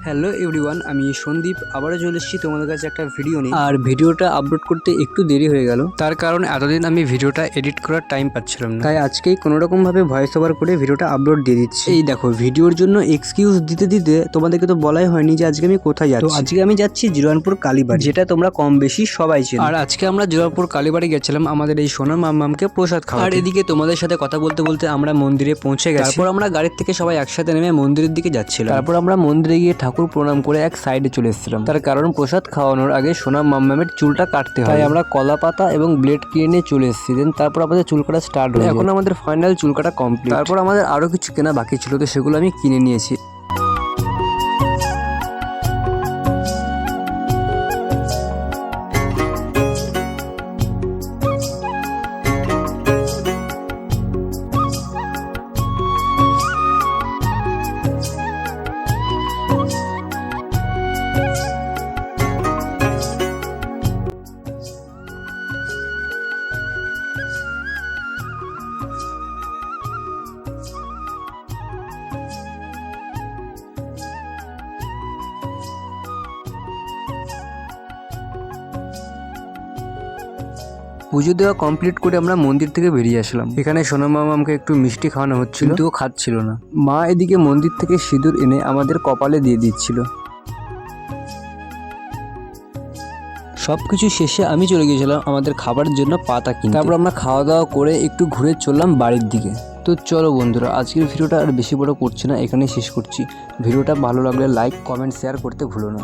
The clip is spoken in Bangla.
হ্যালো এভরিওয়ান, আমি সন্দীপ আবারও চলে এসেছি তোমাদের কাছে একটা ভিডিও নিয়ে। আর ভিডিওটা আপলোড করতে একটু দেরি হয়ে গেল, তার কারণ এতদিন আমি ভিডিওটা এডিট করার টাইম পাচ্ছিলাম না, তাই আজকেই কোনোরকমভাবে ভয়েস ওভার করে ভিডিওটা আপলোড দিয়ে দিচ্ছি। এই দেখো, ভিডিওর জন্য এক্সকিউজ দিতে দিতে তোমাদেরকে তো বলাই হয়নি যে আজকে আমি কোথায় যাচ্ছি। তো আজকে আমি যাচ্ছি জিরোয়ানপুর কালীবাড়ি, যেটা তোমরা কম বেশি সবাই চেনো। আর আজকে আমরা জিরোয়ানপুর কালীবাড়ি গেছিলাম আমাদের এই সোনা মাম্মামকে প্রসাদ খাওয়া। আর এদিকে তোমাদের সাথে কথা বলতে বলতে আমরা মন্দিরে পৌঁছে গেছি। তারপর আমরা গাড়ির থেকে সবাই একসাথে নেমে মন্দিরের দিকে যাচ্ছিলাম। তারপর আমরা মন্দিরে গিয়ে ঠাকুর প্রণাম করে এক সাইডে চলে এসেছিলাম, তার কারণ প্রসাদ খাওয়ানোর আগে সোনা মাম্মামের চুলটা কাটতে হয়। তাই আমরা কলা পাতা এবং ব্লেড কিনে নিয়ে চলে এসেছি। দেন তারপর আমাদের চুল কাটা স্টার্ট হয়ে যায়। এখন আমাদের ফাইনাল চুল কাটা কমপ্লিট। তারপর আমাদের আরো কিছু কেনা বাকি ছিল, তো সেগুলো আমি কিনে নিয়েছি। পুজো দেওয়া কমপ্লিট করে আমরা মন্দির থেকে বেরিয়ে আসলাম। এখানে সোনা মামাকে একটু মিষ্টি খাওয়ানো হচ্ছিল, কিন্তু ও খাচ্ছিল না। মা এদিকে মন্দির থেকে সিঁদুর এনে আমাদের কপালে দিয়ে দিচ্ছিল। সবকিছু শেষে আমি চলে গিয়েছিলাম আমাদের খাবারের জন্য পাতা কিনতে। তারপর আমরা খাওয়া দাওয়া করে একটু ঘুরে চললাম বাড়ির দিকে। তো চলো বন্ধুরা, আজকের ভিডিওটা আর বেশি বড় করছি না, এখানেই শেষ করছি। ভিডিওটা ভালো লাগলে লাইক, কমেন্ট, শেয়ার করতে ভুলো না।